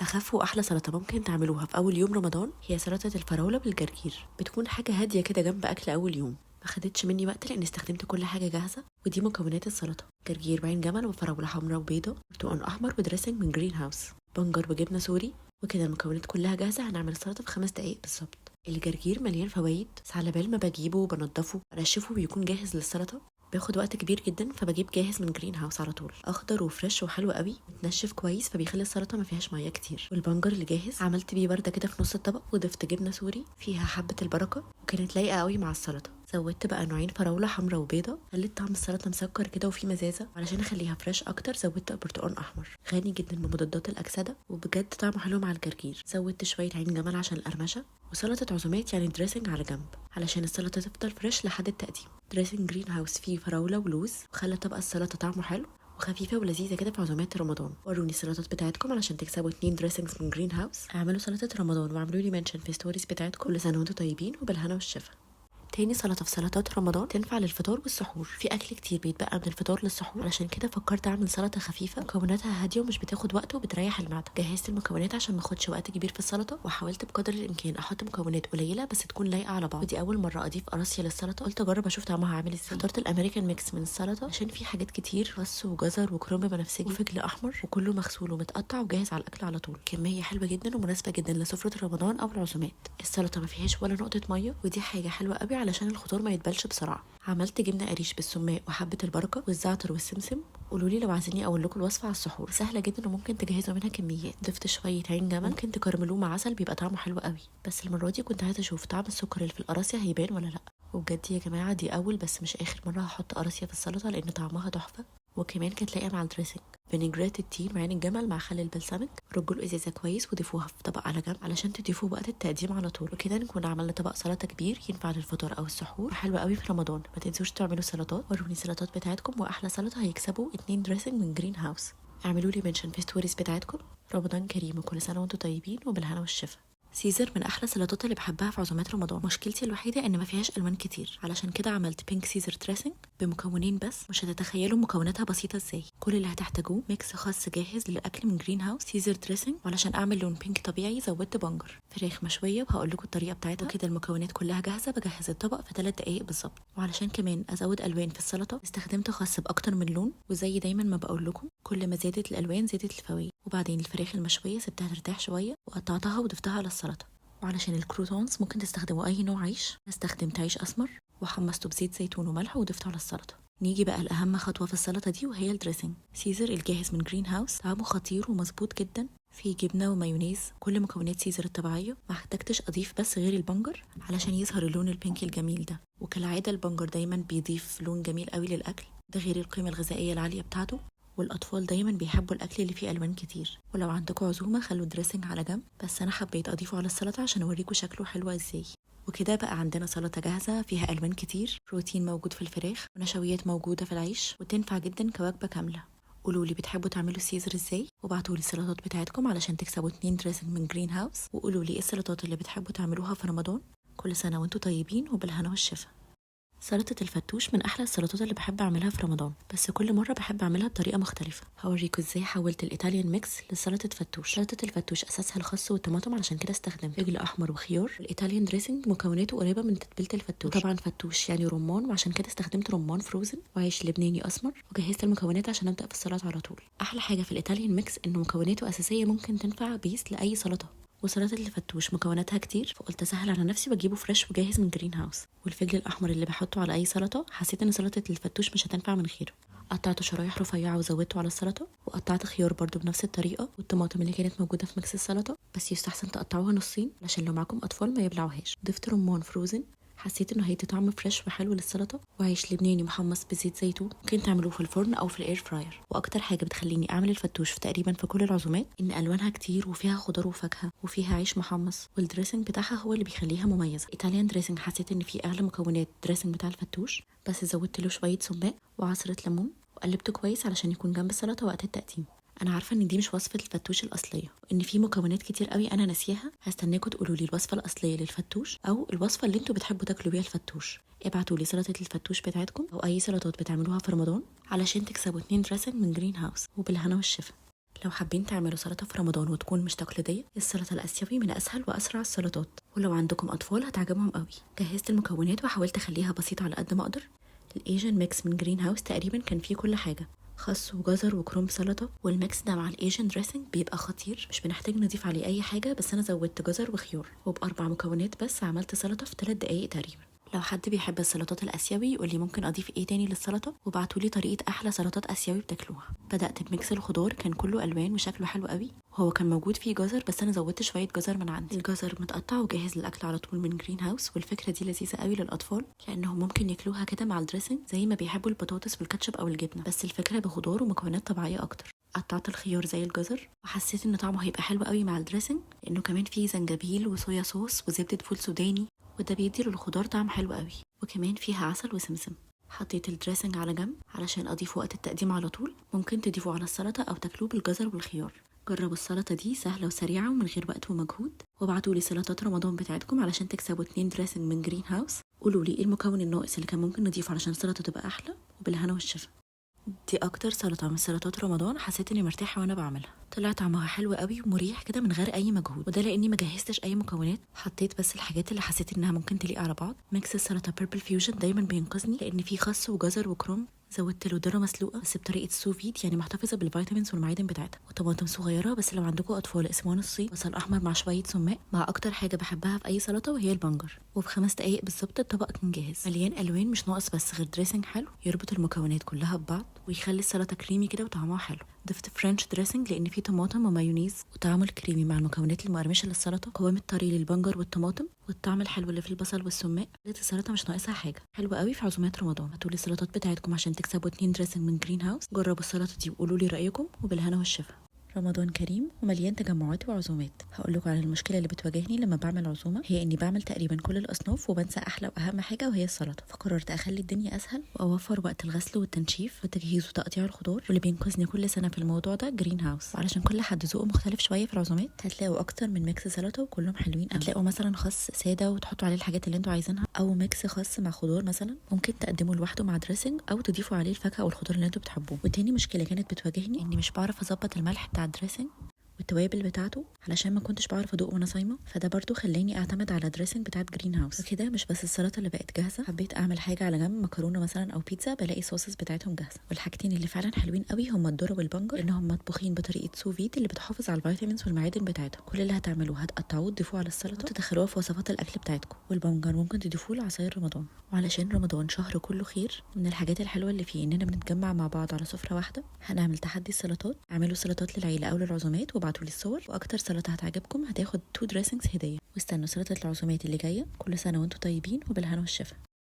اخف واحلى سلطه ممكن تعملوها في اول يوم رمضان هي سلطه الفراوله بالجرجير. بتكون حاجه هاديه كده جنب اكل اول يوم. ما خدتش مني وقت لاني استخدمت كل حاجه جاهزه، ودي مكونات السلطه: جرجير بعين جمل وفراوله حمراء وبيضه، برتقال احمر ودريسنج من جرين هاوس، بنجر وجبنه سوري. وكده المكونات كلها جاهزه. هنعمل السلطه في 5 دقايق بالظبط. الجرجير مليان فوائد، بس على بال ما بجيبه وبنضفه انشفه بيكون جاهز للسلطه بياخد وقت كبير جدا، فبجيب جاهز من جرين هاوس على طول. اخضر وفريش وحلو قوي، متنشف كويس فبيخلي السلطه ما فيهاش ميه كتير. والبنجر اللي جاهز عملت بيه ورده كده في نص الطبق، وضفت جبنه سوري فيها حبه البركه وكانت لايقه قوي مع السلطه. زودت بقى نوعين فراوله حمراء وبيضه، خليت طعم السلطه مسكر كده وفيه مزازه. علشان اخليها فريش اكتر زودت برتقال احمر غني جدا بمضادات الاكسده، وبجد طعمه حلو مع الجرجير. زودت شويه عين جمل عشان القرمشه، وسلطه عزومات يعني دريسنج على جنب علشان السلطه تفضل فريش لحد التقديم. دريسنج جرين هاوس فيه فراوله ولوز، وخلى طبق السلطه طعمه حلو وخفيفه ولذيذه كده في عزومات رمضان. وروني السلطات بتاعتكم علشان تكسبوا 2 دريسنجز من جرين هاوس. اعملوا سلطه رمضان واعملوا لي منشن في ستوريز بتاعتكم. كل سنه وانتم طيبين وبالهنا والشفا. تاني سلطة في سلطات رمضان تنفع للفطار والسحور. في أكل كتير بيتبقى من الفطار للسحور، علشان كده فكرت أعمل سلطة خفيفة مكوناتها هادية ومش بتاخد وقت وبتريح المعدة. جهزت المكونات عشان ما اخدش وقت كبير في السلطة، وحاولت بقدر الإمكان أحط مكونات قليلة بس تكون لايقة على بعض. ودي أول مرة أضيف قراصية للسلطة، قلت أجرب أشوف طعمها عامل إزاي. اخترت الأمريكان ميكس من السلطة عشان في حاجات كتير: خس وجزر وكرنب بنفسجي وفجل أحمر، وكله مغسول ومتقطع وجاهز على الأكل على طول. كمية حلوة جدا ومناسبة جدا لسفرة رمضان أو العزومات. السلطة ما فيهاش ولا نقطة مية، ودي حاجة حلوة قوي علشان الخضار ما يتبلش بسرعه. عملت جبنه قريش بالسماق وحبه البركه والزعتر والسمسم. قولوا لي لو عايزيني اقول لكم الوصفه على السحور، سهله جدا وممكن تجهزوا منها كميات. ضفت شويه عين جمل، ممكن تكرملوه مع عسل بيبقى طعمه حلو قوي، بس المره دي كنت عايزه اشوف طعم السكر اللي في القراصيه هيبان ولا لا. وبجد يا جماعه دي اول بس مش اخر مره هحط قراصيه في السلطه، لان طعمها تحفه وكمان كانت لايقه مع الدريسنج. فينيجرات التين وعين الجمل مع خل البلسمك. رجوا الازازه كويس وضيفوها في طبق على جنب علشان تضيفوه وقت التقديم على طول. وكده نكون عملنا طبق سلطه كبير ينفع للفطار او السحور، حلو قوي في رمضان. ما تنسوش تعملوا سلطات. وروني السلطات بتاعتكم، واحلى سلطه هيكسبوا 2 دريسنج من جرين هاوس. اعملوا لي منشن في ستوريز بتاعتكم. رمضان كريم وكل سنه وانتم طيبين وبالهنا والشفا. سيزر من احلى السلطات اللي بحبها في عزومات رمضان. مشكلتي الوحيده ان ما فيهاش الوان كتير، علشان كده عملت بينك سيزر دريسنج بمكونين بس. مش هتتخيلوا مكوناتها بسيطه ازاي. كل اللي هتحتاجوه ميكس خاص جاهز للاكل من جرين هاوس، سيزر دريسنج. وعلشان اعمل لون بينك طبيعي زودت بنجر، فراخ مشويه وهقول لكم الطريقه بتاعتها. وكده المكونات كلها جاهزه، بجهز الطبق في 3 دقائق بالظبط. وعلشان كمان ازود الوان في السلطه استخدمت خاص باكتر من لون، وزي دايما ما بقول لكم كل ما زادت الالوان زادت الفوائد. وبعدين الفراخ المشويه سبتها ترتاح شويه وقطعتها وضفتها على السلطه. وعلشان الكروتونز ممكن تستخدموا اي نوع عيش، استخدمت عيش اسمر وحمصته بزيت زيتون وملح وضفته على السلطه. نيجي بقى لاهم خطوه في السلطه دي، وهي الدريسنج. سيزر الجاهز من جرين هاوس طعمه خطير ومظبوط جدا، فيه جبنه ومايونيز، كل مكونات سيزر الطبيعيه. ما احتجتش اضيف بس غير البنجر علشان يظهر اللون البينكي الجميل ده. وكالعاده البنجر دايما بيضيف لون جميل قوي للاكل، ده غير القيمه الغذائيه العاليه بتاعته. والاطفال دايما بيحبوا الاكل اللي فيه الوان كتير. ولو عندكم عزومه خلوا الدريسنج على جنب، بس انا حبيت اضيفه على السلطه عشان اوريكم شكله حلو ازاي. وكده بقى عندنا سلطه جاهزه فيها الوان كتير، بروتين موجود في الفراخ ونشويات موجوده في العيش، وتنفع جدا كوجبه كامله. قولوا لي بتحبوا تعملوا السيزر ازاي، وابعتوا لي السلطات بتاعتكم علشان تكسبوا 2 دريسنج من جرين هاوس. وقولوا لي ايه السلطات اللي بتحبوا تعملوها في رمضان. كل سنه وانتم طيبين وبالهنا والشفا. سلطة الفتوش من أحلى السلطات اللي بحب أعملها في رمضان، بس كل مرة بحب أعملها بطريقة مختلفة. هوريكم إزاي حولت الإيطاليان ميكس لسلطة فتوش. سلطة الفتوش أساسها الخس والطماطم، علشان كده استخدمت فجل أحمر وخيار. الإيطاليان دريسنج مكوناته قريبة من تتبيلة الفتوش، وطبعا فتوش يعني رمان، وعشان كده استخدمت رمان فروزن وعيش لبناني أسمر. وجهزت المكونات عشان أبدأ في السلطة على طول. أحلى حاجة في الإيطاليان ميكس إنه مكوناته أساسية ممكن تنفع بيس لأي سلطة. وسلطة الفتوش مكوناتها كتير، فقلت اسهل على نفسي واجيبه فريش وجاهز من جرين هاوس. والفجل الاحمر اللي بحطه على اي سلطه حسيت ان سلطه الفتوش مش هتنفع من غيره. قطعته شرايح رفيعه وزودته على السلطه. وقطعت خيار برضو بنفس الطريقه، والطماطم اللي كانت موجوده في ميكس السلطه، بس يستحسن تقطعوها نصين عشان لو معاكم اطفال ما يبلعوهاش. ضفت رمان فروزن، حسيت انه هيدي طعم فريش وحلو للسلطه. وعيش لبناني محمص بزيت زيتون، ممكن تعملوه في الفرن او في الاير فراير. واكتر حاجه بتخليني اعمل الفتوش في تقريبا في كل العزومات ان الوانها كتير وفيها خضار وفاكهه وفيها عيش محمص، والدريسنج بتاعها هو اللي بيخليها مميزه. ايطاليان دريسنج حسيت ان فيه اغلى مكونات دريسنج بتاع الفتوش، بس زودت له شويه سماق وعصره ليمون وقلبته كويس علشان يكون جنب السلطه وقت التقديم. انا عارفه ان دي مش وصفه الفتوش الاصليه، وان في مكونات كتير قوي انا ناسياها. هستناكم تقولوا لي الوصفه الاصليه للفتوش او الوصفه اللي انتوا بتحبوا تاكلوا بيها الفتوش. ابعتوا لي سلطه الفتوش بتاعتكم او اي سلطات بتعملوها في رمضان علشان تكسبوا 2 دريسنج من جرين هاوس. وبالهنا والشفا. لو حابين تعملوا سلطة في رمضان وتكون مش تقليدية، السلطة الآسيوي من أسهل وأسرع السلطات، ولو عندكم أطفال هتعجبهم قوي. جهزت المكونات وحاولت أخليها بسيطة على قد ما أقدر. الإيجن ميكس من جرين هاوس تقريبا كان فيه كل حاجة، خس وجزر وكروم سلطة، والميكس ده مع الإيجن دريسنج بيبقى خطير، مش بنحتاج نضيف عليه أي حاجة، بس أنا زودت جزر وخيار، وب4 مكونات بس عملت سلطة في 3 دقايق تقريبا. لو حد بيحب السلطات الآسيوي يقولي ممكن أضيف إيه تاني للسلطة، وبعتولي طريقة أحلى سلطات آسيوي بتاكلوها. بدأت بميكس الخضار، كان كله ألوان وشكله حلو قوي، وهو كان موجود فيه جزر بس أنا زودت شوية جزر من عندي. الجزر متقطع وجاهز للأكل على طول من جرين هاوس، والفكرة دي لذيذة قوي للأطفال لأنهم ممكن ياكلوها كده مع الدريسنج زي ما بيحبوا البطاطس والكاتشب أو الجبنة، بس الفكرة بخضار ومكونات طبيعية أكتر. قطعت الخيار زي الجزر، وحسيت ان طعمه هيبقى حلو قوي مع الدريسنج لانه كمان فيه زنجبيل وصويا صوص وزبدة فول سوداني، وده بيدي للخضار طعم حلو قوي، وكمان فيها عسل وسمسم. حطيت الدريسنج على جنب علشان اضيفه وقت التقديم على طول، ممكن تضيفوه على السلطة او تاكلوه بالجزر والخيار. جربوا السلطة دي، سهلة وسريعة ومن غير وقت ومجهود. وابعتولي سلطات رمضان بتاعتكم علشان تكسبوا 2 دريسنج من جرين هاوس. قولولي ايه المكون الناقص اللي كان ممكن نضيفه علشان السلطة تبقى احلى، وبالهنا والشفا. دي اكتر سلطه من سلطات رمضان حسيت اني مرتاحه وانا بعملها، طلع طعمها حلو قوي ومريح كده من غير اي مجهود، وده لاني ما جهزتش اي مكونات، حطيت بس الحاجات اللي حسيت انها ممكن تليق على بعض. ميكس السلطه بيربل فيوجن دايما بينقذني لان فيه خس وجزر وكروم، زودت له ذره مسلوقه بس بطريقه سوفيد، يعني محتفظه بالفيتامينز والمعادن بتاعتها، وطماطم صغيره بس لو عندكم اطفال اقسموها نصين، بصل احمر مع شويه سماق، مع اكتر حاجه بحبها في اي سلطه وهي البنجر. وب5 دقايق بالظبط الطبق كان جاهز، مليان الوان، مش ناقص بس غير دريسنج حلو يربط المكونات كلها ببعض ويخلي السلطه كريمي كده وطعمها حلو. ضفت فرنش دريسنج لان فيه طماطم ومايونيز، وطعمه الكريمي مع المكونات المقرمشه للسلطه، قوام الطري للبنجر والطماطم، والطعم الحلو اللي في البصل والسماق، لقيت السلطه مش ناقصها حاجه. حلوه قوي في عزومات رمضان. هاتولي السلطات بتاعتكم عشان تكسبوا 2 دريسنج من جرين هاوس. جربوا السلطه دي وقولوا لي رايكم، وبالهنا والشفا. رمضان كريم ومليان تجمعات وعزومات. هقول لكم على المشكله اللي بتواجهني لما بعمل عزومه، هي اني بعمل تقريبا كل الاصناف وبنسى احلى واهم حاجه وهي السلطه، فقررت اخلي الدنيا اسهل واوفر وقت الغسل والتنشيف وتجهيز وتقطيع الخضار. واللي بينقذني كل سنه في الموضوع ده جرين هاوس، وعلشان كل حد ذوقه مختلف شويه في العزومات هتلاقوا اكتر من ميكس سلطه وكلهم حلوين. هتلاقوا مثلا خس ساده وتحطوا عليه الحاجات اللي انتوا عايزينها، او ميكس خس مع خضار مثلا ممكن تقدموا لوحده مع دريسنج، او تضيفوا عليه الفاكهه والخضار اللي انتوا بتحبوه. وتاني مشكله كانت بتواجهني اني مش بعرف اظبط الملح بتاع الدريسنج والتوابل بتاعته علشان ما كنتش بعرف ادوق وانا صايمه، فده برضو خلاني اعتمد على دريسنج بتاعت جرين هاوس. وكده مش بس السلطه اللي بقت جاهزه، حبيت اعمل حاجه على جنب، مكرونه مثلا او بيتزا بلاقي صوصز بتاعتهم جاهزه. والحاجتين اللي فعلا حلوين قوي هم الذره والبنجر، انهم مطبوخين بطريقه سوفيت اللي بتحافظ على الفيتامينز والمعادن بتاعتهم. كل اللي هتعملوه هتقطعوه تضيفوه على السلطه وتدخلوها في وصفات الاكل بتاعتكم. والبنجر ممكن تضيفوه لعصاير رمضان. وعلشان رمضان شهر كله خير، من الحاجات الحلوه اللي فيه اننا بنتجمع مع بعض على سفره واحده. هنعمل تحدي السلطات، اعملوا سلطات للعيله او للعزومات وابعتوا لي الصور، اكتر سلطه هتعجبكم هتاخد 2 دريسنجز هديه. واستنوا سلطه العزومات اللي جايه. كل سنه وانتم طيبين وبالهنا والشفا.